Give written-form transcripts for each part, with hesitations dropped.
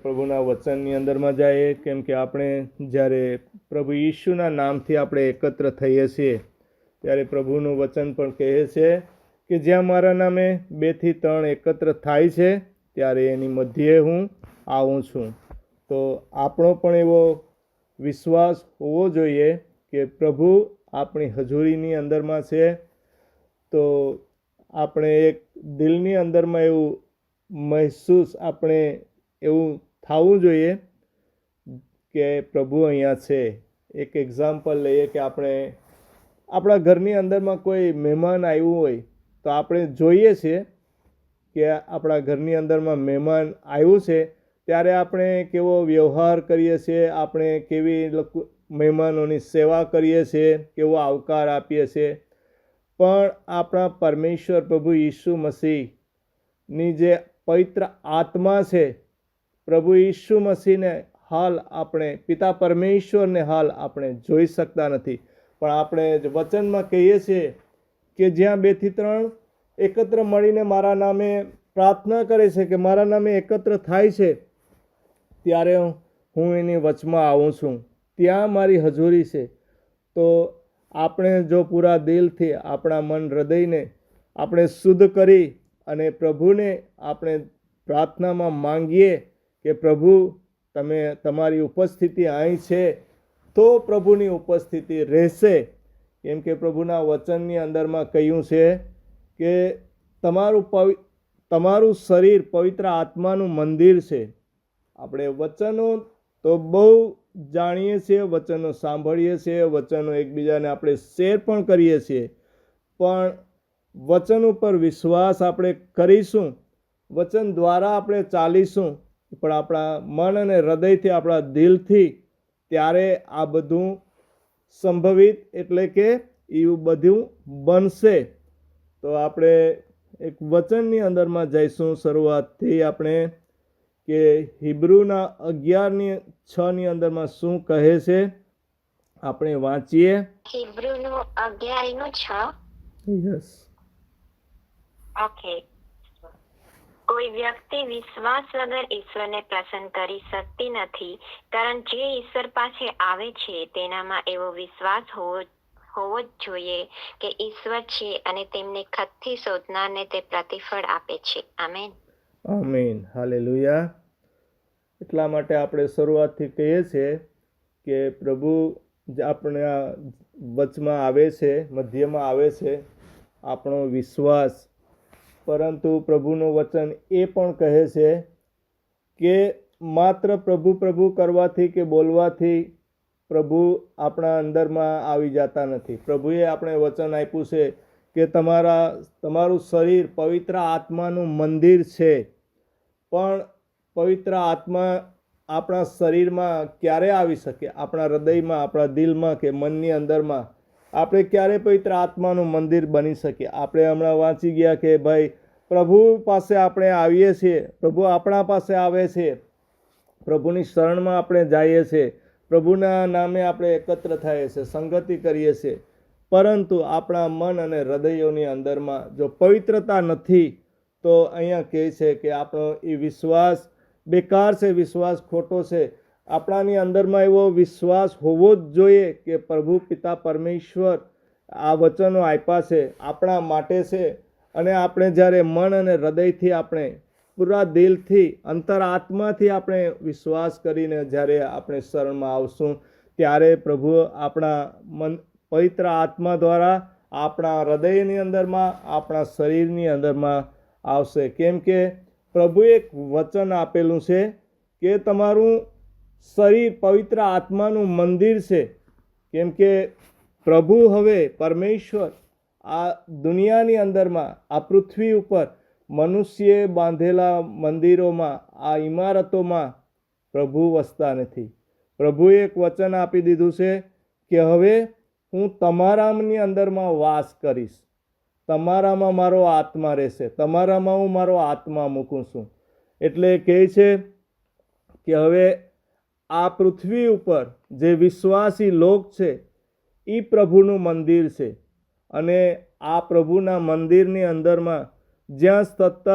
પ્રભુના વચનની અંદરમાં જઈએ, કેમ કે આપણે જ્યારે પ્રભુ ઈસુના નામથી આપણે એકત્ર થઈએ છીએ ત્યારે પ્રભુનું વચન પણ કહે છે કે જ્યાં મારા નામે 2 થી 3 એકત્ર થાય છે ત્યારે એની મધ્યે હું આવું છું. તો આપણો પણ એવો વિશ્વાસ હોવો જોઈએ કે પ્રભુ આપણી હજુરીની અંદરમાં છે. તો આપણે એક દિલની અંદરમાં એવું મહેસૂસ આપણે એવું થવું જોઈએ કે પ્રભુ અહીંયા છે. એક એક્ઝામ્પલ લઈએ કે આપણે આપણા ઘરની અંદરમાં કોઈ મહેમાન આવ્યું હોય તો આપણે જોઈએ છીએ કે આપણા ઘરની અંદરમાં મહેમાન આવ્યું છે ત્યારે આપણે કેવો વ્યવહાર કરીએ છીએ, આપણે કેવી મહેમાનોની સેવા કરીએ છીએ, કેવો આવકાર આપીએ છીએ. પણ આપણા પરમેશ્વર પ્રભુ ઈસુ મસીહની જે પવિત્ર આત્મા છે, પ્રભુ ઈસુ મસીહને હાલ આપણે પિતા પરમેશ્વરને હાલ આપણે જોઈ શકતા નથી, પણ આપણે વચનમાં કહીએ છીએ કે જ્યાં 2 થી 3 એકત્ર મળીને મારા નામે પ્રાર્થના કરે છે, કે મારા નામે એકત્ર થાય છે ત્યારે હું એની વચમાં આવું છું, ત્યાં મારી હજુરી છે. તો આપણે જો પૂરા દિલથી આપણા મન હૃદયને આપણે શુદ્ધ કરી અને પ્રભુને આપણે પ્રાર્થનામાં માંગીએ કે પ્રભુ તમે તમારી ઉપસ્થિતિ અહીં છે, તો પ્રભુની ઉપસ્થિતિ રહેશે. કેમ કે પ્રભુના વચનની અંદરમાં કહ્યું છે કે તમારું શરીર પવિત્ર આત્માનું મંદિર છે. આપણે વચનો તો બહુ જાણીએ છીએ, વચનો સાંભળીએ છીએ, વચનો એકબીજાને આપણે શેર પણ કરીએ છીએ, પણ વચન ઉપર વિશ્વાસ આપણે કરીશું, વચન દ્વારા આપણે ચાલીશું, પણ આપણા મન અને હૃદયથી આપણા દિલથી, ત્યારે આ બધું સંભવિત એટલે કે એવું બધું બનશે. તો આપણે એક વચનની અંદરમાં જઈશું શરૂઆતથી આપણે કે હિબ્રુના 11:6 અંદરમાં શું કહે છે આપણે વાંચીએ. હિબ્રુનું 11:6. યસ. ઓકે. કોઈ વ્યક્તિ વિશ્વાસ વગર ઈશ્વરને પ્રસન્ન કરી શકતી નથી, કારણ જે ઈશ્વર પાસે આવે છે તેનામાં એવો વિશ્વાસ હોવો જ જોઈએ કે ઈશ્વર છે અને તેમને ખતથી શોધનારને તે પ્રતિફળ આપે છે. આમેન. આમીન. હાલેલુયા. એટલા માટે આપણે શરૂઆતથી કહીએ છીએ કે પ્રભુ આપણા વચમાં આવે છે, મધ્યમાં આવે છે આપણો વિશ્વાસ. પરંતુ પ્રભુનું વચન એ પણ કહે છે કે માત્ર પ્રભુ પ્રભુ કરવાથી કે બોલવાથી પ્રભુ આપણા અંદરમાં આવી જતા નથી. પ્રભુએ આપણે વચન આપ્યું છે કે તમારું શરીર પવિત્ર આત્માનું મંદિર છે. પણ પવિત્ર આત્મા આપણા શરીરમાં ક્યારે આવી શકે? આપણા હૃદયમાં, આપણા દિલમાં કે મનની અંદરમાં આપણે ક્યારે પવિત્ર આત્માનું મંદિર બની શકીએ? આપણે હમણાં વાંચી ગયા કે ભાઈ પ્રભુ પાસે આપણે આવીએ છીએ, પ્રભુ આપણા પાસે આવે છે, પ્રભુની શરણમાં આપણે જઈએ છીએ, પ્રભુના નામે આપણે એકત્ર થઈએ છીએ, સંગતિ કરીએ છીએ, પરંતુ આપણા મન અને હૃદયોની અંદરમાં જો પવિત્રતા નથી તો અહીંયા કહે છે કે આપણો એ વિશ્વાસ બેકાર છે, વિશ્વાસ ખોટો છે. આપણાની અંદરમાં એવો વિશ્વાસ હોવો જ જોઈએ કે પ્રભુ પિતા પરમેશ્વર આ વચનો આપ્યા છે, આપણા માટે છે, અને આપણે જ્યારે મન અને હૃદયથી આપણે પૂરા દિલથી અંતરાત્માથી આપણે વિશ્વાસ કરીને જ્યારે આપણે શરણમાં આવશું ત્યારે પ્રભુ આપણા મન પવિત્ર આત્મા દ્વારા આપણા હૃદયની અંદરમાં, આપણા શરીરની અંદરમાં આવશે. કેમ કે પ્રભુએ એક વચન આપેલું છે કે તમારું શરીર પવિત્ર આત્માનું મંદિર છે. કેમ કે પ્રભુ હવે પરમેશ્વર આ દુનિયાની અંદરમાં, આ પૃથ્વી ઉપર મનુષ્યએ બાંધેલા મંદિરોમાં, આ ઇમારતોમાં પ્રભુ વસતા નથી. પ્રભુએ એક વચન આપી દીધું છે કે હવે હું તમારાની અંદરમાં વાસ કરીશ, તમારામાં મારો આત્મા રહેશે, તમારામાં હું મારો આત્મા મૂકું છું. એટલે કહે છે કે હવે આ પૃથ્વી ઉપર જે વિશ્વાસી લોક છે એ પ્રભુનું મંદિર છે, અને આ પ્રભુના મંદિરની અંદરમાં જ્યાં સતત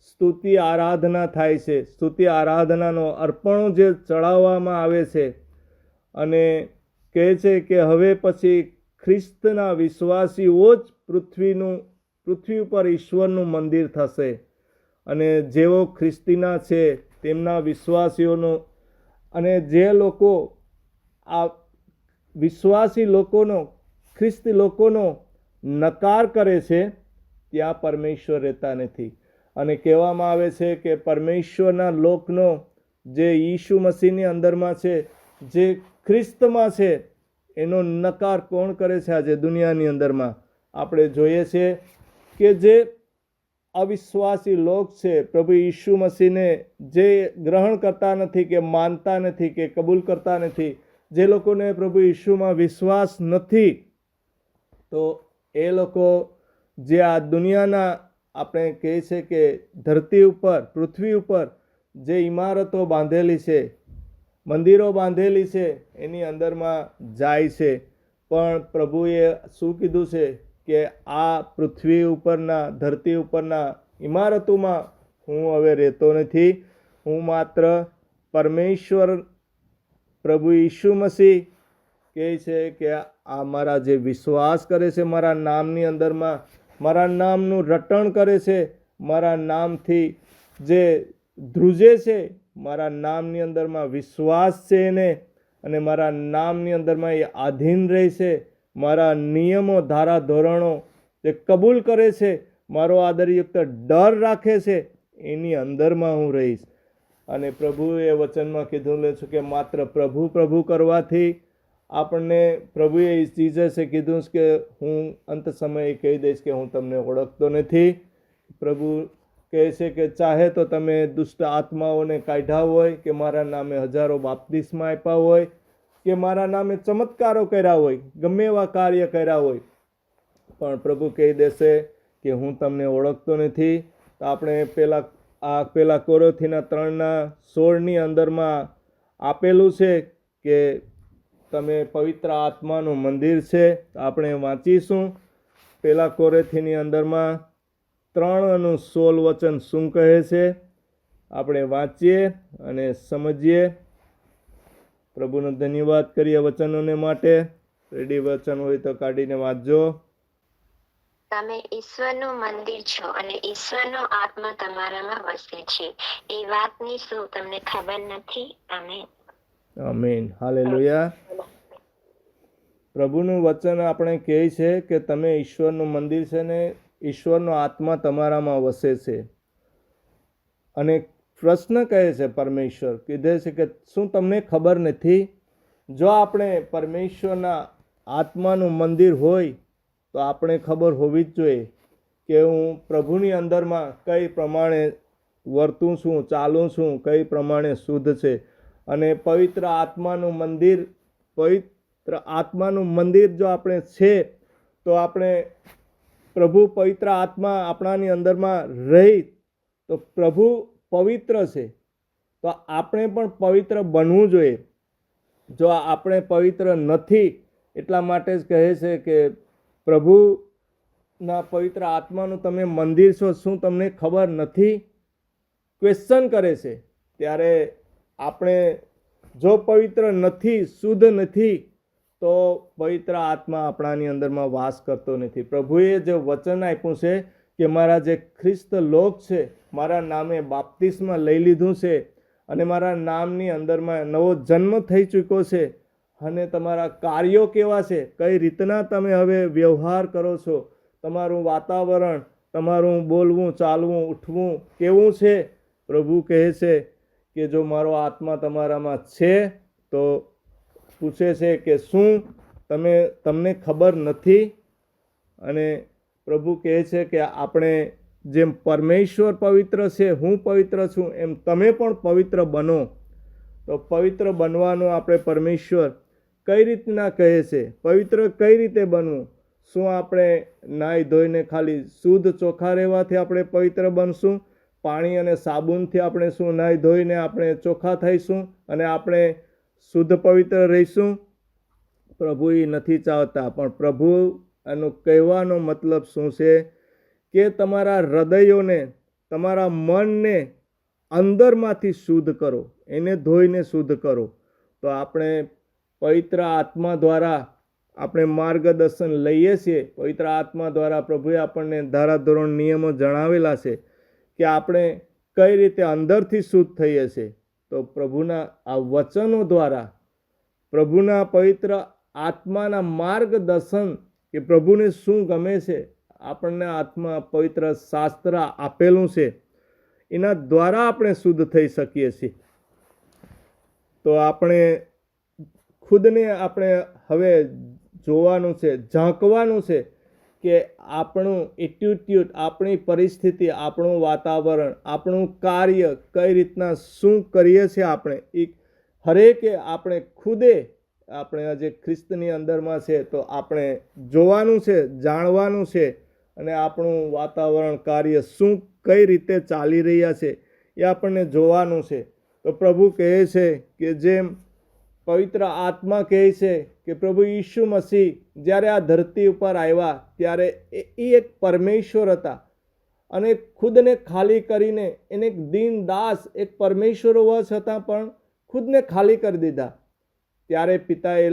સ્તુતિ આરાધના થાય છે, સ્તુતિ આરાધનાનો અર્પણો જે ચડાવવામાં આવે છે, અને કહે છે કે હવે પછી ખ્રિસ્તના વિશ્વાસીઓ જ પૃથ્વી ઉપર ઈશ્વરનું મંદિર થશે, અને જેઓ ખ્રિસ્તીના છે તેમના વિશ્વાસીઓનું, અને જે લોકો આ વિશ્વાસી લોકોનો, ખ્રિસ્તી લોકોનો નકાર કરે છે ત્યાં પરમેશ્વર રહેતા નથી. અને કહેવામાં આવે છે કે પરમેશ્વરના લોકનો જે ઈસુ મસીહની અંદરમાં છે, જે ખ્રિસ્તમાં છે, એનો નકાર કોણ કરે છે? આજે દુનિયાની અંદરમાં આપણે જોઈએ છીએ કે જે અવિશ્વાસી લોક છે, પ્રભુ ઈસુ મસીહને જે ગ્રહણ કરતા નથી, કે માનતા નથી, કે કબૂલ કરતા નથી, જે લોકોને પ્રભુ ઈસુમાં વિશ્વાસ નથી, તો એ લોકો જે આ દુનિયાના, આપણે કહે છે કે ધરતી ઉપર, પૃથ્વી ઉપર જે ઇમારતો બાંધેલી છે, મંદિરો બાંધેલી છે, એની અંદરમાં જાય છે. પણ પ્રભુએ શું કીધું છે કે આ પૃથ્વી ઉપરના, ધરતી ઉપરના ઇમારતોમાં હું હવે રહેતો નથી. હું માત્ર પરમેશ્વર પ્રભુ ઈસુ મસીહ કહે છે કે આ મારા જે વિશ્વાસ કરે છે, મારા નામની અંદરમાં, મારા નામનું રટણ કરે છે, મારા નામથી જે ધ્રુજે છે, મારા નામની અંદરમાં વિશ્વાસ છે એને, અને મારા નામની અંદરમાં એ આધીન રહે છે, મારા નિયમો, ધારા, ધોરણો જે કબૂલ કરે છે, મારો આદરયુક્ત ડર રાખે છે, એની અંદરમાં હું રહીશ. અને પ્રભુએ વચનમાં કીધું છે કે માત્ર પ્રભુ પ્રભુ કરવાથી આપણને, પ્રભુએ જીસસે કીધું કે હું અંત સમયે કહી દઈશ કે હું તમને ઓળખતો નથી. પ્રભુ કહે છે કે ચાહે તો તમે દુષ્ટ આત્માઓને કાઢ્યા હોય, કે મારા નામે હજારો બાપ્તિસ્મા આપ્યા હોય, કે મારા નામે ચમત્કારો કર્યા હોય, ગમે એવા કાર્ય કર્યા હોય, પણ પ્રભુ કહી દેશે કે હું તમને ઓળખતો નથી. તો આપણે પેલા કોરિન્થીના 3:16 અંદરમાં આપેલું છે કે તમે પવિત્ર આત્માનું મંદિર છે. આપણે વાંચીશું પેલા કોરિન્થીની અંદરમાં 3:16 વચન શું કહે છે, આપણે વાંચીએ અને સમજીએ. પ્રભુનો ધન્યવાદ કરીએ વચનોને માટે. રેડી વચન હોય તો કાઢીને વાંચજો. તમે ઈશ્વરનું મંદિર છો અને ઈશ્વરનો આત્મા તમારામાં વસે છે, એ વાતની શું તમને ખબર નથી? આમેન. આમીન. હાલેલુયા. પ્રભુનું વચન આપણે કહે છે કે તમે ઈશ્વરનું મંદિર છે ને ઈશ્વરનો આત્મા તમારામાં વસે છે. અને પ્રશ્ન કહે છે, પરમેશ્વર કીધે છે કે શું તમને ખબર નથી? જો આપણે પરમેશ્વરના આત્માનું મંદિર હોય તો આપણે ખબર હોવી જ જોઈએ કે હું પ્રભુની અંદરમાં કઈ પ્રમાણે વર્તું છું, ચાલું છું, કઈ પ્રમાણે શુદ્ધ છે. અને પવિત્ર આત્માનું મંદિર જો આપણે છે, તો આપણે પ્રભુ પવિત્ર આત્મા આપણાની અંદરમાં રહી, તો પ્રભુ પવિત્ર છે, તો આપણે પણ પવિત્ર બનવું જોઈએ. જો આપણે પવિત્ર નથી, એટલા માટે જ કહે છે કે પ્રભુના પવિત્ર આત્માનું તમે મંદિર છો, શું તમને ખબર નથી? ક્વેશ્ચન કરે છે. ત્યારે આપણે જો પવિત્ર નથી, શુદ્ધ નથી, તો પવિત્ર આત્મા આપણાની અંદરમાં વાસ કરતો નથી. પ્રભુએ જે વચન આપ્યું છે કે મારા જે ખ્રિસ્ત લોક છે, મારા નામે બાપ્તિસ્મા લઈ લીધું છે, અને મારા નામની અંદરમાં નવો જન્મ થઈ ચૂક્યો છે, અને તમારા કાર્યો કેવા છે, કઈ રીતના તમે હવે વ્યવહાર કરો છો, તમારું વાતાવરણ, તમારું બોલવું, ચાલવું, ઉઠવું કેવું છે. પ્રભુ કહે છે કે જો મારો આત્મા તમારામાં છે, તો પૂછે છે કે શું તમને ખબર નથી? અને પ્રભુ કહે છે કે આપણે જેમ પરમેશ્વર પવિત્ર છે, હું પવિત્ર છું, એમ તમે પણ પવિત્ર બનો. તો પવિત્ર બનવાનું આપણે પરમેશ્વર કઈ રીતના કહે છે? પવિત્ર કઈ રીતે બનવું? શું આપણે નાહી ધોઈને ખાલી શુદ્ધ ચોખ્ખા રહેવાથી આપણે પવિત્ર બનશું? પાણી અને સાબુનથી આપણે શું નાહી ધોઈને આપણે ચોખ્ખા થઈશું અને આપણે શુદ્ધ પવિત્ર રહીશું? પ્રભુ એ નથી ચાહતા. પણ પ્રભુ એનો કહેવાનો મતલબ શું છે કે તમારા હૃદયોને, તમારા મનને અંદરમાંથી શુદ્ધ કરો, એને ધોઈને શુદ્ધ કરો. તો આપણે પવિત્ર આત્મા દ્વારા આપણે માર્ગદર્શન લઈએ છીએ. પવિત્ર આત્મા દ્વારા પ્રભુએ આપણને ધારાધોરણ નિયમો જણાવેલા છે કે આપણે કઈ રીતે અંદરથી શુદ્ધ થઈએ છીએ. તો પ્રભુના આ વચનો દ્વારા, પ્રભુના પવિત્ર આત્માના માર્ગદર્શન કે પ્રભુને શું ગમે છે, આપણને આત્મા પવિત્ર શાસ્ત્ર આપેલું છે, એના દ્વારા આપણે શુદ્ધ થઈ શકીએ છીએ. તો આપણે ખુદને આપણે હવે જોવાનું છે, ઝાંકવાનું છે કે આપણું એટીટ્યુડ, આપણી પરિસ્થિતિ, આપણું વાતાવરણ, આપણું કાર્ય કઈ રીતના શું કરીએ છીએ આપણે. એ હરેકે આપણે ખુદે આપણે આજે ખ્રિસ્તની અંદરમાં છે તો આપણે જોવાનું છે, જાણવાનું છે, અને આપણું વાતાવરણ, કાર્ય શું કઈ રીતે ચાલી રહ્યા છે એ આપણને જોવાનું છે. તો પ્રભુ કહે છે કે જેમ પવિત્ર આત્મા કહે છે કે પ્રભુ ઈસુ મસીહ જ્યારે આ ધરતી ઉપર આવ્યા ત્યારે એ એક પરમેશ્વર હતા અને ખુદને ખાલી કરીને એને એક દીન દાસ, એક પરમેશ્વર હોવા છતાં પણ ખુદને ખાલી કરી દીધા. ત્યારે પિતાએ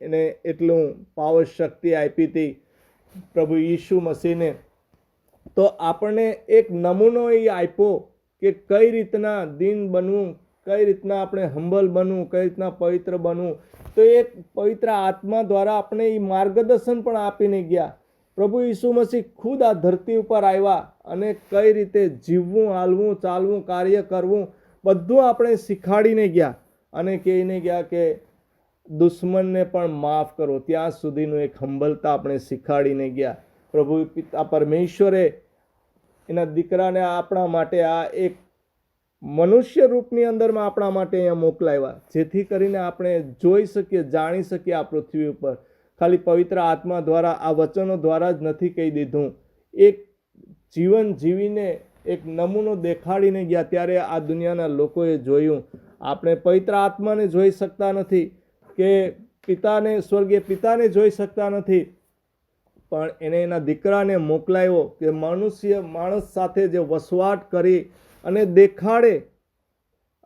એને એટલું પાવર શક્તિ આપી હતી પ્રભુ ઈસુ મસીહને. તો આપણને એક નમૂનો એ આપ્યો કે કઈ રીતના દીન બનવું, કઈ રીતના આપણે હંબલ બનવું, કઈ રીતના પવિત્ર બનવું. તો એક પવિત્ર આત્મા દ્વારા આપણે એ માર્ગદર્શન પણ આપીને ગયા. પ્રભુ ઈસુ મસીહ ખુદ આ ધરતી ઉપર આવ્યા અને કઈ રીતે જીવવું, હાલવું, ચાલવું, કાર્ય કરવું બધું આપણે શીખાડીને ગયા અને કહીને ગયા કે દુશ્મનને પણ માફ કરો. ત્યાં સુધીનું એક હંબલતા આપણે શીખાડીને ગયા. પ્રભુ પિતા પરમેશ્વરે એના દીકરાને આપણા માટે આ એક મનુષ્ય રૂપની અંદરમાં આપણા માટે અહીંયા મોકલાવ્યા, જેથી કરીને આપણે જોઈ શકીએ, જાણી શકીએ. આ પૃથ્વી ઉપર ખાલી પવિત્ર આત્મા દ્વારા, આ વચનો દ્વારા જ નથી કહી દીધું, એક જીવન જીવીને એક નમૂનો દેખાડીને ગયા. ત્યારે આ દુનિયાના લોકોએ જોયું. આપણે પવિત્ર આત્માને જોઈ શકતા નથી કે પિતાને, સ્વર્ગીય પિતાને જોઈ શકતા નથી, પણ એને એના દીકરાને મોકલાવ્યો કે મનુષ્ય માણસ સાથે જે વસવાટ કરી અને દેખાડે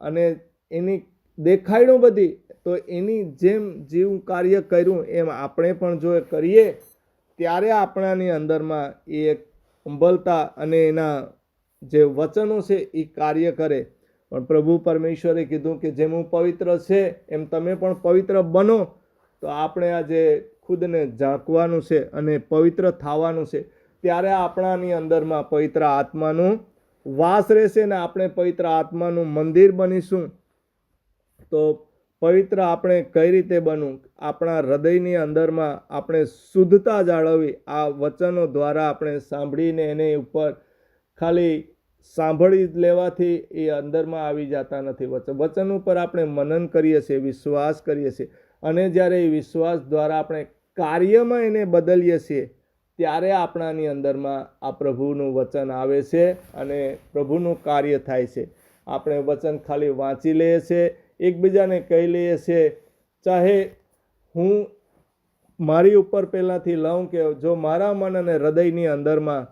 અને એની દેખાડ્યું બધી. તો એની જેમ જેવું કાર્ય કર્યું એમ આપણે પણ જો કરીએ ત્યારે આપણાની અંદરમાં એ એક હંબલતા અને એના જે વચનો છે એ કાર્ય કરે. પણ પ્રભુ પરમેશ્વરે કીધું કે જેમ હું પવિત્ર છે એમ તમે પણ પવિત્ર બનો. તો આપણે આજે ખુદને ઝાંકવાનું છે અને પવિત્ર થવાનું છે. ત્યારે આપણાની અંદરમાં પવિત્ર આત્માનું વાસ રહેશે ને આપણે પવિત્ર આત્માનું મંદિર બનીશું. તો પવિત્ર આપણે કઈ રીતે બનવું? આપણા હૃદયની અંદરમાં આપણે શુદ્ધતા જાળવવી. આ વચનો દ્વારા આપણે સાંભળીને એને ઉપર ખાલી સાંભળી લેવાથી એ અંદરમાં આવી જતા નથી. વચન ઉપર આપણે મનન કરીએ છીએ, વિશ્વાસ કરીએ છીએ, અને જ્યારે એ વિશ્વાસ દ્વારા આપણે કાર્યમાં એને બદલીએ છીએ ત્યારે આપણાની અંદરમાં આ પ્રભુનું વચન આવે છે અને પ્રભુનું કાર્ય થાય છે. આપણે વચન ખાલી વાંચી લઈએ છીએ, એકબીજાને કહી લઈએ છીએ. ચાહે હું મારી ઉપર પહેલાંથી લઉં કે જો મારા મન અને હૃદયની અંદરમાં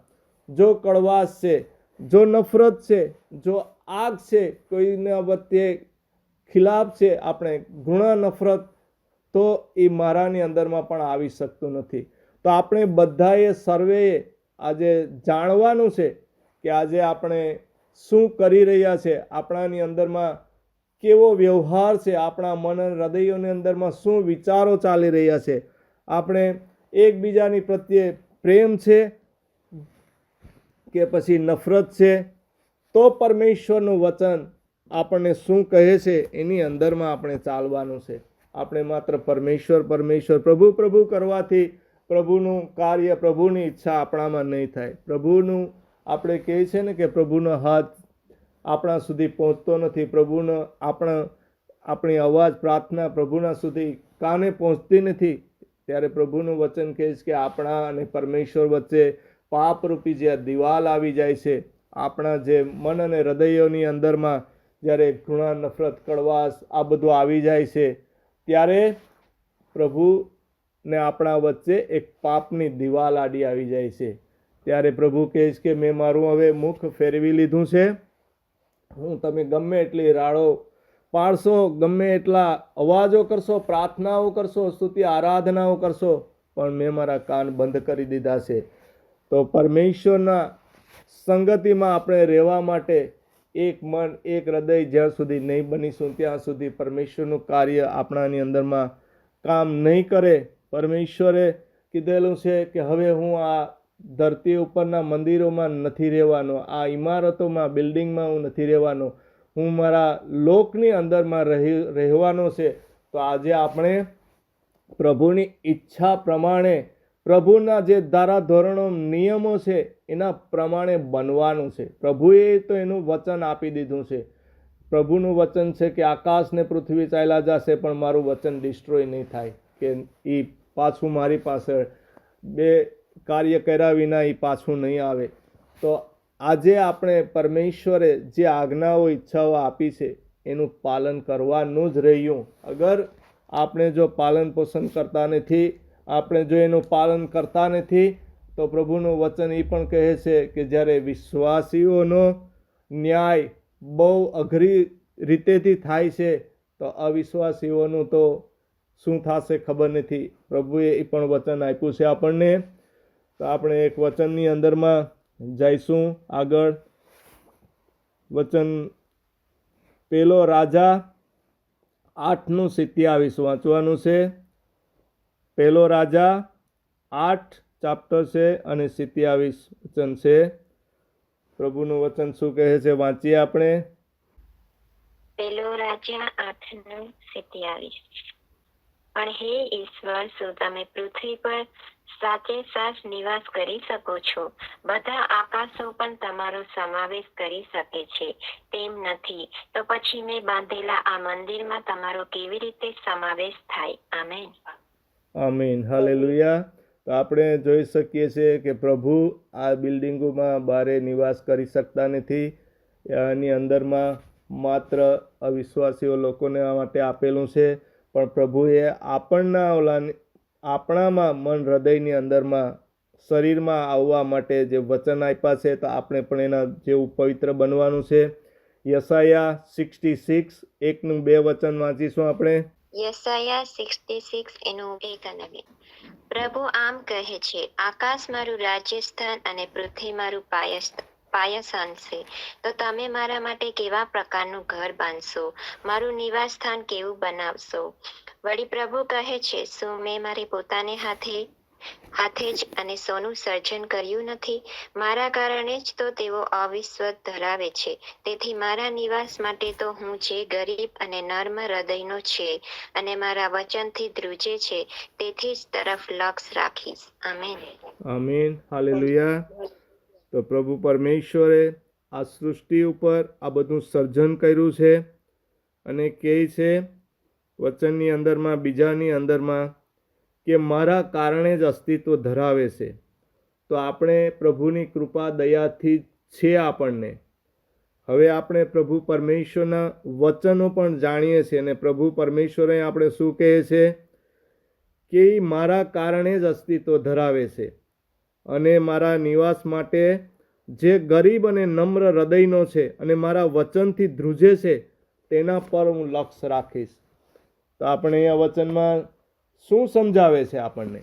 જો કડવાશ છે, જો નફરત છે, જો આગ છે, કોઈના વચ્ચે ખિલાફ છે, આપણે ઘૃણા, નફરત, તો એ મારાની અંદરમાં પણ આવી શકતું નથી. તો આપણે બધાએ સર્વેએ આજે જાણવાનું છે કે આજે આપણે શું કરી રહ્યા છે, આપણાની અંદરમાં કેવો વ્યવહાર છે, આપણા મન અને હૃદયોની અંદરમાં શું વિચારો ચાલી રહ્યા છે, આપણે એકબીજાની પ્રત્યે પ્રેમ છે કે પછી નફરત છે. તો પરમેશ્વરનું વચન આપણને શું કહે છે એની અંદરમાં આપણે ચાલવાનું છે. આપણે માત્ર પરમેશ્વર પરમેશ્વર, પ્રભુ પ્રભુ કરવાથી પ્રભુનું કાર્ય, પ્રભુની ઈચ્છા આપણામાં નહીં થાય. પ્રભુનું આપણે કહે છે ને કે પ્રભુનો હાથ આપણા સુધી પહોંચતો નથી. પ્રભુનો આપણી અવાજ, પ્રાર્થના પ્રભુના સુધી કાને પહોંચતી નથી. ત્યારે પ્રભુનું વચન કહે છે કે આપણા અને પરમેશ્વર વચ્ચે પાપરૂપી જે દિવાલ આવી જાય છે, આપણા જે મન અને હૃદયોની અંદરમાં જ્યારે ઘૃણા, નફરત, કડવાશ આ બધું આવી જાય છે, ત્યારે પ્રભુ ને આપણા વચ્ચે એક પાપની દિવાલ આડી આવી જાય છે. ત્યારે પ્રભુ કહે છે કે મેં મારું હવે મુખ ફેરવી લીધું છે. હું તમે ગમે એટલી રાડો પાડશો, ગમે એટલા અવાજો કરશો, પ્રાર્થનાઓ કરશો, સ્તુતિ આરાધનાઓ કરશો, પણ મેં મારા કાન બંધ કરી દીધા છે. તો પરમેશ્વરના સંગતિમાં આપણે રહેવા માટે એક મન એક હૃદય જ્યાં સુધી નહીં બનીશું ત્યાં સુધી પરમેશ્વરનું કાર્ય આપણાની અંદરમાં કામ નહીં કરે. પરમેશ્વરે કીધેલું છે કે હવે હું આ ધરતી ઉપરના મંદિરોમાં નથી રહેવાનો, આ ઇમારતોમાં બિલ્ડિંગમાં હું નથી રહેવાનો, હું મારા લોકની અંદરમાં રહેવાનો છે. તો આજે આપણે પ્રભુની ઈચ્છા પ્રમાણે, પ્રભુના જે ધારાધોરણો નિયમો છે એના પ્રમાણે બનવાનું છે. પ્રભુએ તો એનું વચન આપી દીધું છે. પ્રભુનું વચન છે કે આકાશ ને પૃથ્વી ચાલ્યા જશે પણ મારું વચન ડિસ્ટ્રોય નહીં થાય, કે એ પાછું મારી પાસે બે કાર્ય કર્યા વિના એ પાછું નહીં આવે. તો આજે આપણે પરમેશ્વરે જે આજ્ઞાઓ ઈચ્છાઓ આપી છે એનું પાલન કરવાનું જ રહ્યું. અગર આપણે જો પાલન પોષણ કરતા નથી, આપણે જો એનું પાલન કરતા નથી, તો પ્રભુનું વચન એ પણ કહે છે કે જ્યારે વિશ્વાસીઓનો ન્યાય બહુ અઘરી રીતેથી થાય છે તો અવિશ્વાસીઓનું તો શું થશે ખબર નથી. પ્રભુએ એ પણ વચન આપ્યું છે આપણને. તો આપણે એક વચનની અંદરમાં જઈશું આગળ. વચન પેલો રાજા 8:27 વાંચવાનું છે. પહેલો રાજા 8 ચેપ્ટર છે અને 27 વચન છે. પ્રભુનું વચન શું કહે છે વાંચીએ આપણે. પેલો રાજા 8:27. પણ હે ઈશ્વર, શું તમે પૃથ્વી પર સાચે સાચ નિવાસ કરી શકો છો? બધા આકાશો પણ તમારો સમાવેશ કરી શકે છે, તેમ નથી તો પછી મેં બાંધેલા આ મંદિરમાં તમારો કેવી રીતે સમાવેશ થાય? આમેન. આમીન. હાલેલુયા. તો આપણે જોઈ શકીએ છીએ કે પ્રભુ આ બિલ્ડિંગોમાં બારે નિવાસ કરી શકતા નથી. એની અંદરમાં માત્ર અવિશ્વાસીઓ લોકોને માટે આપેલું છે. પણ પ્રભુએ આપણામાં મન હૃદયની અંદરમાં શરીરમાં આવવા માટે જે વચન આપ્યા છે તો આપણે પણ એના જેવું પવિત્ર બનવાનું છે. યશાયા 66 1-2 વચન વાંચીશું આપણે. યશાયા 66 એનું 1 અને 2. પ્રભુ આમ કહે છે, આકાશ મારું રાજ્યસ્થાન અને પૃથ્વી મારું પાયસ્થાન છે. તો તમે મારા માટે કેવા પ્રકારનું ઘર બાંધશો? મારું નિવાસ સ્થાન કેવું બનાવશો? વળી પ્રભુ કહે છે, શું મેં મારી પોતાને હાથે જ અને સોનું સર્જન કર્યું નથી? મારા કારણે જ તો તેઓ અવિશ્વાસ ધરાવે છે. તેથી મારા નિવાસ માટે તો હું જે ગરીબ અને નર્મ હૃદયનો છે અને મારા વચનથી ધ્રુજે છે તેથી જ તરફ લક્ષ રાખીશ. આમેન. આમીન. હાલેલુયા. તો પ્રભુ પરમેશ્વરે આ સૃષ્ટિ ઉપર આ બધું સર્જન કર્યું છે અને કહે છે વચનની અંદરમાં, બીજાની અંદરમાં, કે મારા કારણે જ અસ્તિત્વ ધરાવે છે. તો આપણે પ્રભુની કૃપા દયાથી છે આપણને. હવે આપણે પ્રભુ પરમેશ્વરના વચનો પણ જાણીએ છીએ અને પ્રભુ પરમેશ્વરે આપણે શું કહે છે કે મારા કારણે જ અસ્તિત્વ ધરાવે છે અને મારા નિવાસ માટે જે ગરીબ અને નમ્ર હૃદયનો છે અને મારા વચનથી ધ્રુજે છે તેના પર હું લક્ષ્ય રાખીશ. તો આપણે આ વચનમાં શું સમજાવે છે આપણને?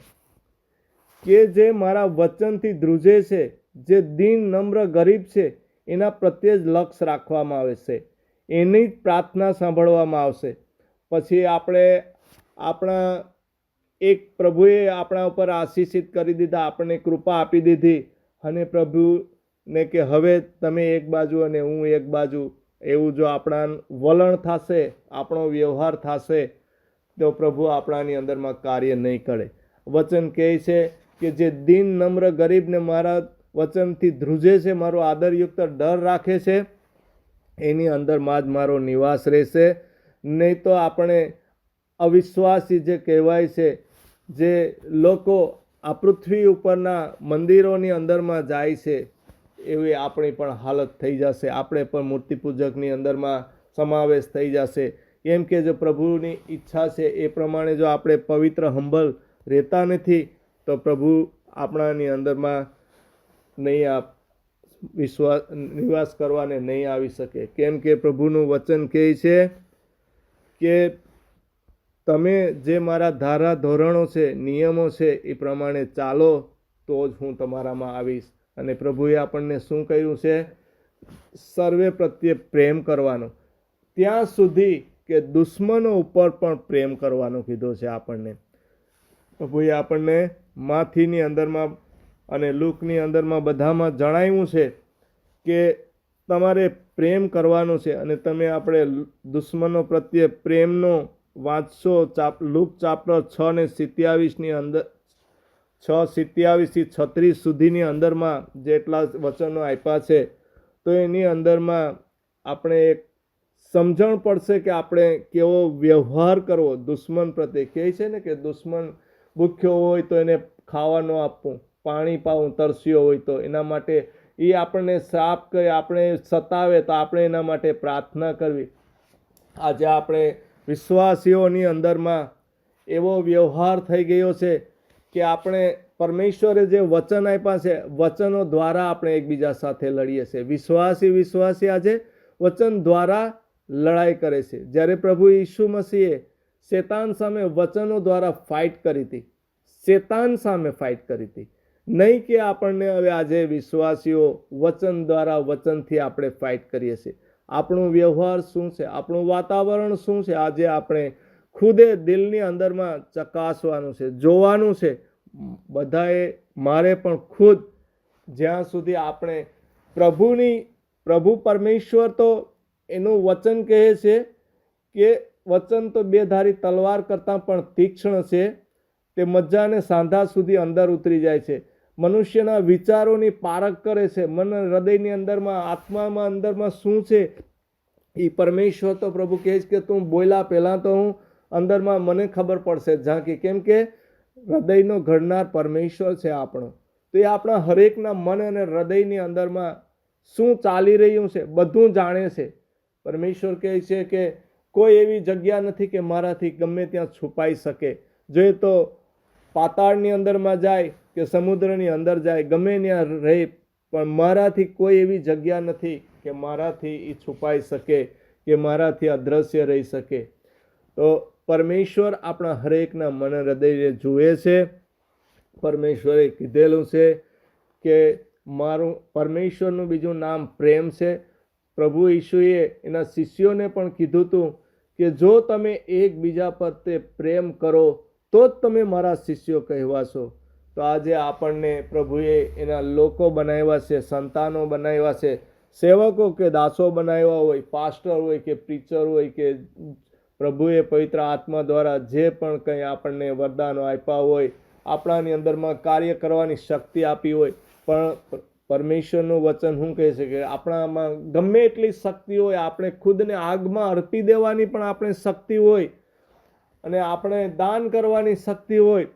કે જે મારા વચનથી ધ્રુજે છે, જે દીન નમ્ર ગરીબ છે, એના પ્રત્યે જ લક્ષ્ય રાખવામાં આવે છે. એની જ પ્રાર્થના સાંભળવામાં આવશે. પછી આપણે આપણા એક પ્રભુએ આપણા ઉપર આશીષિત કરી દીધા, આપણને કૃપા આપી દીધી અને પ્રભુને કે હવે તમે એક બાજુ અને હું એક બાજુ, એવું જો આપણા વલણ થશે, આપણો વ્યવહાર થશે તો પ્રભુ આપણાની અંદરમાં કાર્ય નહીં કરે. વચન કહે છે કે જે દીન નમ્ર ગરીબને મારા વચનથી ધ્રુજે છે, મારો આદરયુક્ત ડર રાખે છે, એની અંદરમાં જ મારો નિવાસ રહેશે. નહીં તો આપણે અવિશ્વાસી જે કહેવાય છે, જે લોકો આ પૃથ્વી ઉપરના મંદિરોની અંદરમાં જાય છે, એવી આપણી પણ હાલત થઈ જશે. આપણે પણ મૂર્તિ પૂજકની અંદરમાં સમાવેશ થઈ જશે. કેમ કે જો પ્રભુની ઈચ્છા છે એ પ્રમાણે જો આપણે પવિત્ર હંબલ રહેતા નથી તો પ્રભુ આપણાની અંદરમાં નહીં નિવાસ કરવાને નહીં આવી શકે. કેમ કે પ્રભુનું વચન કહે છે કે તમે જે મારા ધારા ધોરણો છે, નિયમો છે, એ પ્રમાણે ચાલો તો જ હું તમારામાં આવીશ. અને પ્રભુએ આપણને શું કહ્યું છે? સર્વે પ્રત્યે પ્રેમ કરવાનો, ત્યાં સુધી કે દુશ્મનો ઉપર પણ પ્રેમ કરવાનો કીધો છે આપણને. પ્રભુએ આપણને માથીની અંદરમાં અને લૂકની અંદરમાં બધામાં જણાવ્યું છે કે તમારે પ્રેમ કરવાનો છે. અને તમે આપણે દુશ્મનો પ્રત્યે પ્રેમનો વાંચશો લૂક ચાપ્ટર 6:27 અંદર 6:27 થી 36 સુધીની અંદરમાં જેટલા વચનો આપ્યા છે, તો એની અંદરમાં આપણે એક સમજણ પડશે કે આપણે કેવો વ્યવહાર કરવો દુશ્મન પ્રત્યે. કહે છે ને કે દુશ્મન ભૂખ્યો હોય તો એને ખાવાનું આપવું, પાણી પાવું તરસ્યો હોય તો એના માટે, એ આપણને શ્રાપ કરે, આપણે સતાવે તો આપણે એના માટે પ્રાર્થના કરવી. આજે આપણે વિશ્વાસીઓની અંદરમાં એવો વ્યવહાર થઈ ગયો છે કે આપણે પરમેશ્વરે જે વચન આપ્યા છે, વચનો દ્વારા આપણે એકબીજા સાથે લડીએ છીએ. વિશ્વાસી આજે વચન દ્વારા લડાઈ કરે છે. જ્યારે પ્રભુ ઈસુ મસીહે શેતાન સામે વચનો દ્વારા ફાઇટ કરી હતી, શેતાન સામે ફાઇટ કરી હતી. નહીં કે આપણને હવે આજે વિશ્વાસીઓ વચન દ્વારા, વચનથી આપણે ફાઇટ કરીએ છીએ. આપણું વ્યવહાર શું છે, આપણું વાતાવરણ શું છે, આજે આપણે ખુદે દિલની અંદરમાં ચકાસવાનું છે, જોવાનું છે. બધાએ મારે પણ ખુદ જ્યાં સુધી આપણે પ્રભુ પરમેશ્વર તો એનું વચન કહે છે કે વચન તો બેધારી તલવાર કરતાં પણ તીક્ષ્ણ છે, તે મજ્જા અને સાંધા સુધી અંદર ઉતરી જાય છે, મનુષ્યના વિચારોની પારખ કરે છે, મન હૃદયની અંદરમાં, આત્મામાં અંદરમાં શું છે એ પરમેશ્વર તો પ્રભુ કહે છે કે તું બોલ્યા પહેલાં તો હું અંદરમાં મને ખબર પડશે ઝાંકી. કેમ કે હૃદયનો ઘડનાર પરમેશ્વર છે આપણો. તો એ આપણા હરેકના મન અને હૃદયની અંદરમાં શું ચાલી રહ્યું છે બધું જાણે છે. પરમેશ્વર કહે છે કે કોઈ એવી જગ્યા નથી કે મારાથી ગમે ત્યાં છુપાઈ શકે. જોઈએ તો પાતાળની અંદરમાં જાય કે સમુદ્રની અંદર જાય, ગમે ત્યાં રહે, પણ મારાથી કોઈ એવી જગ્યા નથી કે મારાથી એ છુપાઈ શકે, કે મારાથી અદ્રશ્ય રહી શકે. તો પરમેશ્વર આપણા હરેકના મન હૃદયને જુએ છે. પરમેશ્વરે કીધેલું છે કે પરમેશ્વરનું બીજું નામ પ્રેમ છે. પ્રભુ ઈસુએ એના શિષ્યોને પણ કીધું હતું કે જો તમે એકબીજા પ્રત્યે પ્રેમ કરો તો જ તમે મારા શિષ્યો કહેવાશો. તો આજે આપણને પ્રભુએ એના લોકો બનાવ્યા છે, સંતાનો બનાવ્યા છે, સેવકો કે દાસો બનાવ્યા હોય, પાસ્ટર હોય કે પ્રીચર હોય, કે પ્રભુએ પવિત્ર આત્મા દ્વારા જે પણ કંઈ આપણને વરદાનો આપ્યા હોય, આપણાની અંદરમાં કાર્ય કરવાની શક્તિ આપી હોય, પણ પરમેશ્વરનું વચન શું કહે છે કે આપણામાં ગમે એટલી શક્તિ હોય, આપણે ખુદને આગમાં અર્પી દેવાની પણ આપણે શક્તિ હોય, અને આપણે દાન કરવાની શક્તિ હોય,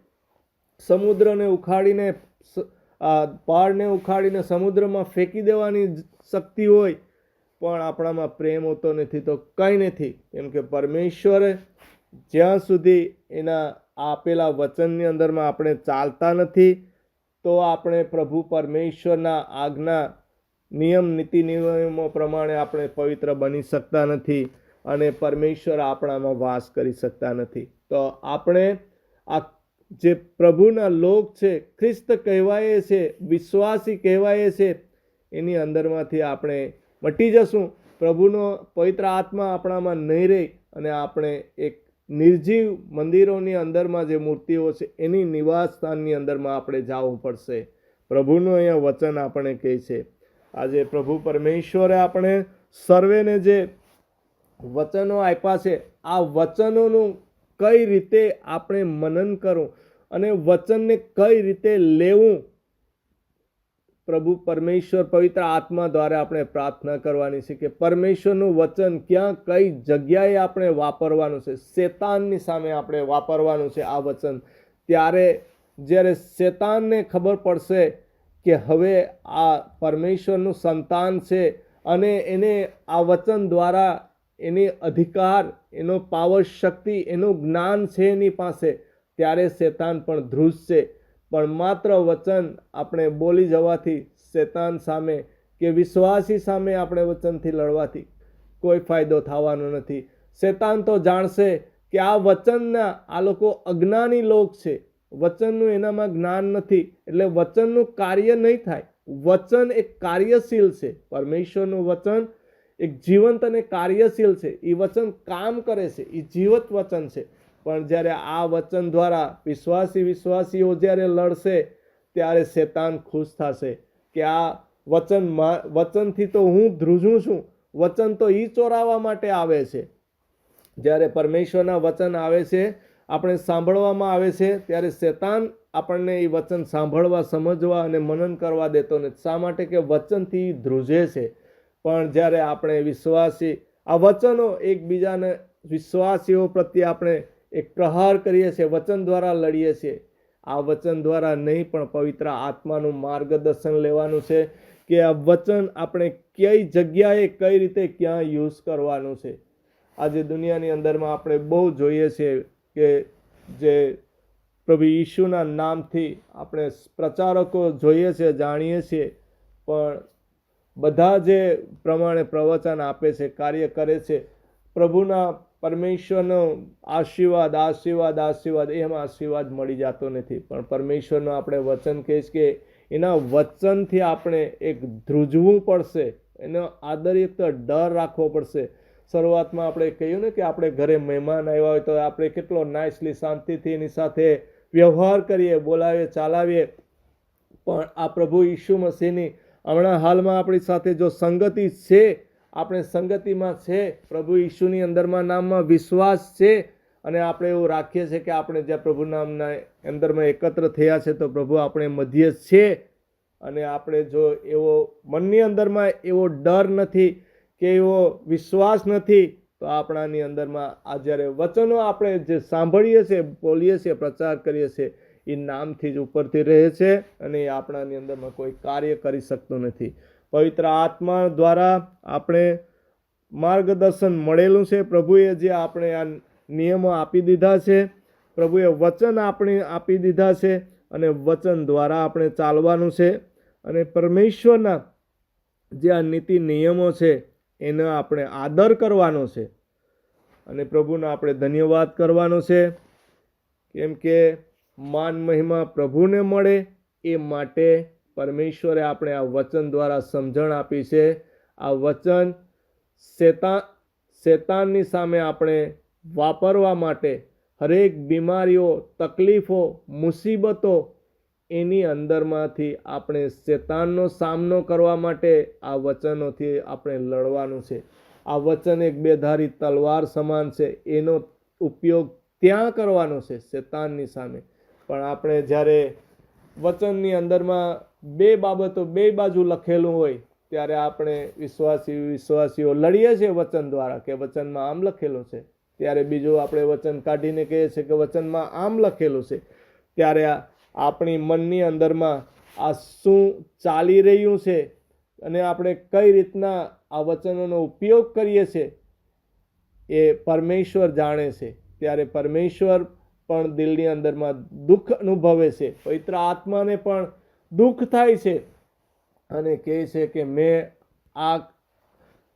સમુદ્રને ઉખાડીને, પહાડને ઉખાડીને સમુદ્રમાં ફેંકી દેવાની શક્તિ હોય, પણ આપણામાં પ્રેમ હોતો નથી તો કંઈ નથી. કેમ કે પરમેશ્વરે જ્યાં સુધી એના આપેલા વચનની અંદરમાં આપણે ચાલતા નથી, તો આપણે પ્રભુ પરમેશ્વરના આજ્ઞા, નિયમ, નીતિ નિયમો પ્રમાણે આપણે પવિત્ર બની શકતા નથી, અને પરમેશ્વર આપણામાં વાસ કરી શકતા નથી. તો આપણે આ જે પ્રભુના લોક છે, ખ્રિસ્ત કહેવાય છે, વિશ્વાસી કહેવાય છે, એની અંદરમાંથી આપણે મટી જશું. પ્રભુનો પવિત્ર આત્મા આપણામાં નહીં રહે, અને આપણે એક નિર્જીવ મંદિરોની અંદરમાં જે મૂર્તિઓ છે એની નિવાસ સ્થાનની અંદરમાં આપણે જવું પડશે. પ્રભુનું અહીંયા વચન આપણે કહે છે. આજે પ્રભુ પરમેશ્વરે આપણે સર્વેને જે વચનો આપ્યા છે, આ વચનોનું કઈ રીતે આપણે મનન કરવું અને વચનને કઈ રીતે લેવું, પ્રભુ પરમેશ્વર પવિત્ર આત્મા દ્વારા આપણે પ્રાર્થના કરવાની છે કે પરમેશ્વરનું વચન ક્યાં કઈ જગ્યાએ આપણે વાપરવાનું છે. શેતાનની સામે આપણે વાપરવાનું છે આ વચન. જ્યારે શેતાનને ખબર પડશે કે હવે આ પરમેશ્વરનું સંતાન છે અને એને આ વચન દ્વારા એની અધિકાર, એનો પાવર, શક્તિ, એનું જ્ઞાન છે એની પાસે, ત્યારે શેતાન પણ ધ્રુજશે. પણ માત્ર વચન આપણે બોલી જવાથી શેતાન સામે કે વિશ્વાસી સામે આપણે વચનથી લડવાથી કોઈ ફાયદો થવાનો નથી. શેતાન તો જાણશે કે આ વચનના આ લોકો અજ્ઞાની લોક છે, વચનનું એનામાં જ્ઞાન નથી, એટલે વચનનું કાર્ય નહીં થાય. વચન એક કાર્યશીલ છે. પરમેશ્વરનું વચન એક જીવંત અને કાર્યશીલ છે. એ વચન કામ કરે છે, એ જીવંત વચન છે. પણ જ્યારે આ વચન દ્વારા વિશ્વાસીઓ જ્યારે લડશે ત્યારે શેતાન ખુશ થશે કે આ વચનથી તો હું ધ્રુજું છું, વચન તો એ ચોરાવવા માટે આવે છે. જ્યારે પરમેશ્વરના વચન આવે છે, આપણે સાંભળવામાં આવે છે, ત્યારે શેતાન આપણને એ વચન સાંભળવા, સમજવા અને મનન કરવા દેતો નથી. શા માટે? કે વચનથી ધ્રુજે છે. પણ જ્યારે આપણે આ વચનો એકબીજાને વિશ્વાસીઓ પ્રત્યે આપણે એક પ્રહાર કરીએ છીએ, વચન દ્વારા લડીએ છીએ. આ વચન દ્વારા નહીં, પણ પવિત્ર આત્માનું માર્ગદર્શન લેવાનું છે કે આ વચન આપણે કઈ જગ્યાએ કઈ રીતે ક્યાં યુઝ કરવાનું છે. આજે દુનિયાની અંદરમાં આપણે બહુ જોઈએ છીએ કે જે પ્રભુ ઈશુના નામથી આપણે પ્રચારકો જોઈએ છીએ, જાણીએ છીએ, પણ બધા જે પ્રમાણે પ્રવચન આપે છે, કાર્ય કરે છે, પ્રભુના પરમેશ્વરનો આશીર્વાદ એમ આશીર્વાદ મળી જતો નથી. પણ પરમેશ્વરનું આપણે વચન કહીશ કે એના વચનથી આપણે એક ધ્રુજવું પડશે, એનો આદરયુક્ત ડર રાખવો પડશે. શરૂઆતમાં આપણે કહ્યું ને કે આપણે ઘરે મહેમાન આવ્યા હોય તો આપણે કેટલો નાઇસલી શાંતિથી એની સાથે વ્યવહાર કરીએ, બોલાવીએ, ચાલાવીએ. પણ આ પ્રભુ ઈસુ મસીહની હમણાં હાલમાં આપણી સાથે જો સંગતિ છે, આપણે સંગતિમાં છે, પ્રભુ ઈશુની અંદરમાં નામમાં વિશ્વાસ છે, અને આપણે એવું રાખીએ છીએ કે આપણે જ્યાં પ્રભુ નામના અંદરમાં એકત્ર થયા છે તો પ્રભુ આપણે મધ્ય છે, અને આપણે જો એવો મનની અંદરમાં એવો ડર નથી કે એવો વિશ્વાસ નથી, તો આપણાની અંદરમાં આ જ્યારે વચનો આપણે જે સાંભળીએ છીએ, બોલીએ છીએ, પ્રચાર કરીએ છીએ, એ નામથી જ ઉપરથી રહે છે, અને એ આપણાની અંદરમાં કોઈ કાર્ય કરી શકતું નથી. પવિત્ર આત્મા દ્વારા આપણે માર્ગદર્શન મળેલું છે. પ્રભુએ જે આપણે આ નિયમો આપી દીધા છે, પ્રભુએ વચન આપણે આપી દીધા છે, અને વચન દ્વારા આપણે ચાલવાનું છે. અને પરમેશ્વરના જે આ નીતિ નિયમો છે એનો આપણે આદર કરવાનો છે, અને પ્રભુનો આપણે ધન્યવાદ કરવાનો છે. કેમ કે માન મહિમા પ્રભુને મળે એ માટે પરમેશ્વરે આપણે આ વચન દ્વારા સમજણ આપી છે. આ વચન શેતાનની સામે આપણે વાપરવા માટે હરેક બીમારીઓ, તકલીફો, મુસીબતો એની અંદરમાંથી આપણે શેતાનનો સામનો કરવા માટે આ વચનોથી આપણે લડવાનું છે. આ વચન એક બેધારી તલવાર સમાન છે. એનો ઉપયોગ ત્યાં કરવાનો છે શેતાનની સામે. પણ આપણે જ્યારે વચનની અંદરમાં બે બાબતો બે બાજુ લખેલું હોય ત્યારે આપણે વિશ્વાસીઓ લડીએ છીએ વચન દ્વારા કે વચનમાં આમ લખેલું છે, ત્યારે બીજું આપણે વચન કાઢીને કહીએ છીએ કે વચનમાં આમ લખેલું છે. ત્યારે આપણી મનની અંદરમાં આ શું ચાલી રહ્યું છે અને આપણે કઈ રીતના આ વચનોનો ઉપયોગ કરીએ છીએ એ પરમેશ્વર જાણે છે. ત્યારે પરમેશ્વર પણ દિલની અંદરમાં દુઃખ અનુભવે છે, પવિત્ર આત્માને પણ દુઃખ થાય છે, અને કહે છે કે મેં આ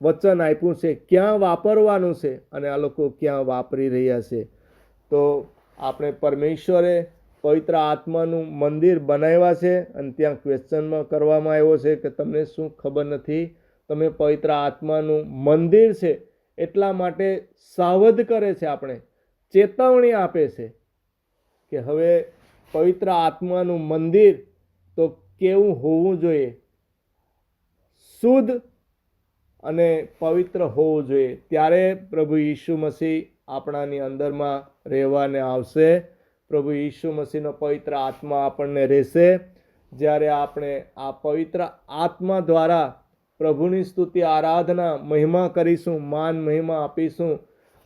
વચન આપ્યું છે, ક્યાં વાપરવાનું છે, અને આ લોકો ક્યાં વાપરી રહ્યા છે. તો આપણે પરમેશ્વરે પવિત્ર આત્માનું મંદિર બનાવ્યા છે, અને ત્યાં ક્વેશ્ચનમાં કરવામાં આવ્યો છે કે તમને શું ખબર નથી, તમે પવિત્ર આત્માનું મંદિર છે. એટલા માટે સાવધ કરે છે, આપણે ચેતવણી આપે છે કે હવે પવિત્ર આત્માનું મંદિર તો કેવું હોવું જોઈએ, શુદ્ધ અને પવિત્ર હોવું જોઈએ. ત્યારે પ્રભુ ઈસુ મસીહ આપણાની અંદરમાં રહેવાને આવશે. પ્રભુ ઈસુ મસીહનો પવિત્ર આત્મા આપણને રહેશે. જ્યારે આપણે આ પવિત્ર આત્મા દ્વારા પ્રભુની સ્તુતિ, આરાધના, મહિમા કરીશું, માન મહિમા આપીશું,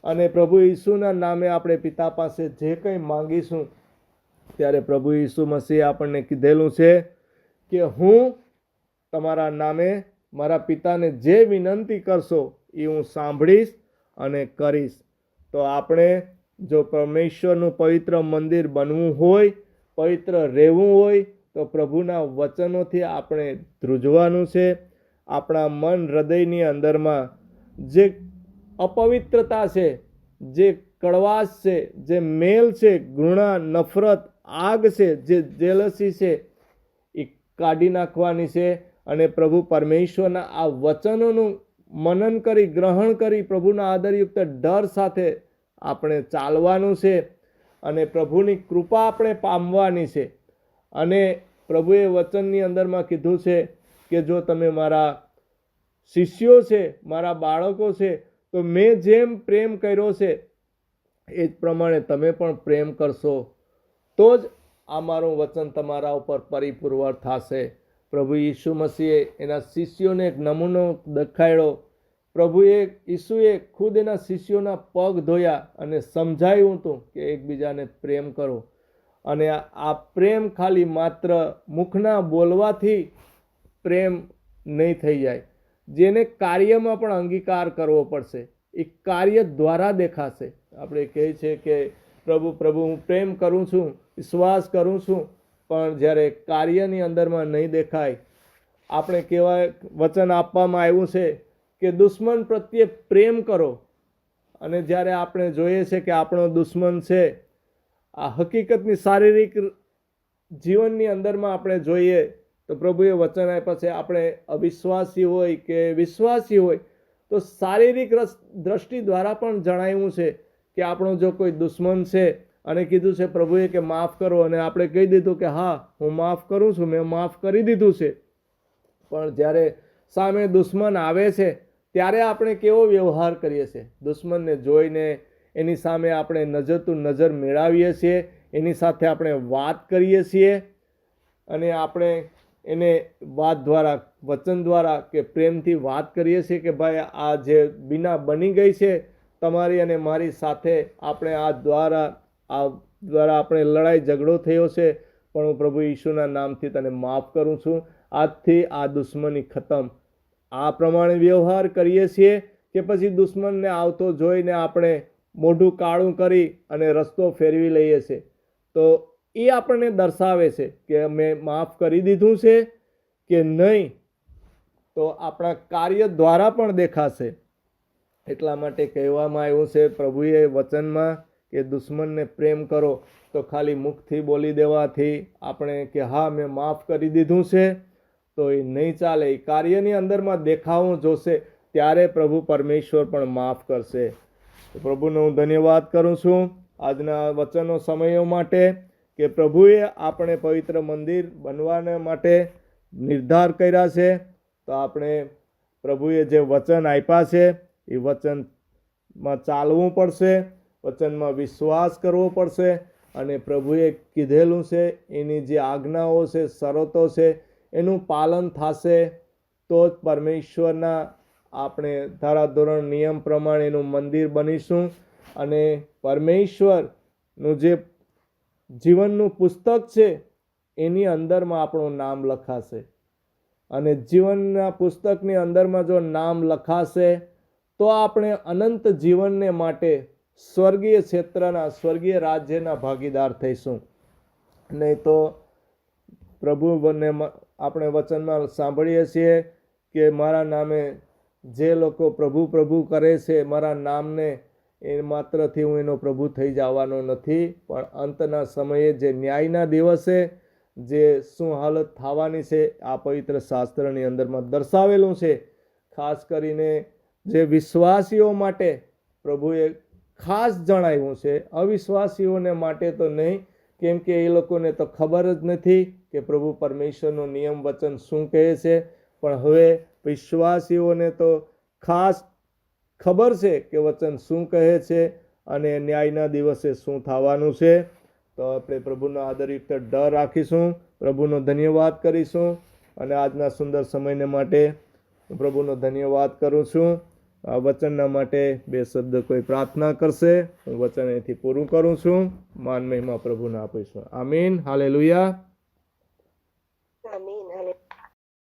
અને પ્રભુ ઈસુના નામે આપણે પિતા પાસે જે કંઈ માંગીશું, ત્યારે પ્રભુ ઈસુ મસીહ આપણને કીધેલું છે કે હું તમારા નામે મારા પિતાને જે વિનંતી કરશો એ હું સાંભળીશ અને કરીશ. તો આપણે જો પરમેશ્વરનું પવિત્ર મંદિર બનવું હોય, પવિત્ર રહેવું હોય, તો પ્રભુના વચનોથી આપણે ધ્રુજવાનું છે. આપણા મન હૃદયની અંદરમાં જે અપવિત્રતા છે, જે કડવાશ છે, જે મેલ છે, ઘૃણા, નફરત, આગ છે, જે જેલસી છે, એ કાઢી નાખવાની છે. અને પ્રભુ પરમેશ્વરના આ વચનોનું મનન કરી, ગ્રહણ કરી, પ્રભુના આદરયુક્ત ડર સાથે આપણે ચાલવાનું છે અને પ્રભુની કૃપા આપણે પામવાની છે. અને પ્રભુએ વચનની અંદરમાં કીધું છે કે જો તમે મારા શિષ્યો છે, મારા બાળકો છે, તો મેં જેમ પ્રેમ કર્યો છે એ જ પ્રમાણે તમે પણ પ્રેમ કરશો, તો જ આ મારું વચન તમારા ઉપર પરિપૂર્ણ થશે. પ્રભુ ઈસુ મસીહે એના શિષ્યોને એક નમૂનો દેખાડ્યો. ઈસુએ ખુદ એના શિષ્યોના પગ ધોયા અને સમજાવ્યું હતું કે એકબીજાને પ્રેમ કરો. અને આ પ્રેમ ખાલી માત્ર મુખના બોલવાથી પ્રેમ નહીં થઈ જાય, જેને કાર્યમાં પણ અંગીકાર કરવો પડશે. એ કાર્ય દ્વારા દેખાશે. આપણે કહે છે કે પ્રભુ હું પ્રેમ કરું છું, વિશ્વાસ કરું છું, પણ જ્યારે કાર્યની અંદરમાં નહીં દેખાય. આપણે કહેવાય વચન આપવામાં આવ્યું છે કે દુશ્મન પ્રત્યે પ્રેમ કરો. અને જ્યારે આપણે જોઈએ છે કે આપણો દુશ્મન છે, આ હકીકતની શારીરિક જીવનની અંદરમાં આપણે જોઈએ તો પ્રભુએ વચન આપ્યા છે, આપણે અવિશ્વાસી હોય કે વિશ્વાસી હોય તો શારીરિક દ્રષ્ટિ દ્વારા પણ જણાવ્યું છે કે આપણો જો કોઈ દુશ્મન છે અને કીધું છે પ્રભુએ કે માફ કરો, અને આપણે કહી દીધું કે હા હું માફ કરું છું, મેં માફ કરી દીધું છે. પણ જ્યારે સામે દુશ્મન આવે છે ત્યારે આપણે કેવો વ્યવહાર કરીએ છીએ? દુશ્મનને જોઈને એની સામે આપણે નજર તું નજર મેળવીએ છીએ, એની સાથે આપણે વાત કરીએ છીએ અને આપણે એને વાત દ્વારા, વચન દ્વારા કે પ્રેમથી વાત કરીએ છીએ કે ભાઈ આ જે બીના બની ગઈ છે તમારી અને મારી સાથે, આપણે આ દ્વારા આપણે લડાઈ ઝઘડો થયો છે, પણ હું પ્રભુ ઈસુના નામથી તને માફ કરું છું, આજથી આ દુશ્મની ખતમ. આ પ્રમાણે વ્યવહાર કરીએ છીએ કે પછી દુશ્મનને આવતો જોઈને આપણે મોઢું કાળું કરી અને રસ્તો ફેરવી લઈએ છીએ? તો એ આપણને દર્શાવે છે કે મેં માફ કરી દીધું છે કે નહીં. તો આપણા કાર્ય દ્વારા પણ દેખાશે. એટલા માટે કહેવામાં આવ્યું છે પ્રભુએ વચનમાં કે દુશ્મનને પ્રેમ કરો. તો ખાલી મુખથી બોલી દેવાથી આપણે કે હા મેં માફ કરી દીધું છે તો એ નહીં ચાલે. એ કાર્યની અંદરમાં દેખાવું જોશે, ત્યારે પ્રભુ પરમેશ્વર પણ માફ કરશે. તો પ્રભુનો હું ધન્યવાદ કરું છું આજના વચનો સમયો માટે કે પ્રભુએ આપણે પવિત્ર મંદિર બનવાના માટે નિર્ધાર કર્યા છે. તો આપણે પ્રભુએ જે વચન આપ્યા છે એ વચનમાં ચાલવું પડશે, વચનમાં વિશ્વાસ કરવો પડશે અને પ્રભુએ કીધેલું છે એની જે આજ્ઞાઓ છે, શરતો છે, એનું પાલન થશે તો જ પરમેશ્વરના આપણે ધારાધોરણ નિયમ પ્રમાણે એનું મંદિર બનીશું અને પરમેશ્વરનું જે જીવનનું પુસ્તક છે એની અંદરમાં આપણું નામ લખાશે. અને જીવનના પુસ્તકની અંદરમાં જો નામ લખાશે તો આપણે અનંત જીવનને માટે સ્વર્ગીય ક્ષેત્રના, સ્વર્ગીય રાજ્યના ભાગીદાર થઈશું. નહીં તો પ્રભુને આપણે વચનમાં સાંભળીએ છીએ કે મારા નામે જે લોકો પ્રભુ પ્રભુ કરે છે, મારા નામને, એ માત્રથી હું એનો પ્રભુ થઈ જવાનો નથી, પણ અંતના સમયે જે ન્યાયના દિવસે જે શું હાલત થવાની છે આ પવિત્ર શાસ્ત્રની અંદરમાં દર્શાવેલું છે. ખાસ કરીને જે વિશ્વાસીઓ માટે પ્રભુએ ખાસ જણાવ્યું છે, અવિશ્વાસીઓને માટે તો નહીં, કેમ કે એ લોકોને તો ખબર જ નથી કે પ્રભુ પરમેશ્વરનો નિયમ વચન શું કહે છે. પણ હવે વિશ્વાસીઓને તો ખાસ ખબર છે કે વચન શું કહે છે અને ન્યાયના દિવસે શું થવાનું છે. તો આપણે પ્રભુનો આદરયુક્ત ડર રાખીશું, પ્રભુનો ધન્યવાદ કરીશું અને આજના સુંદર સમયને માટે પ્રભુનો ધન્યવાદ કરું છું. આ વચનના માટે બે શબ્દ કોઈ પ્રાર્થના કરશે? હું વચન અહીંથી પૂરું કરું છું. માન મહિમા પ્રભુને આપીશું. આમીન. હાલેલુયા.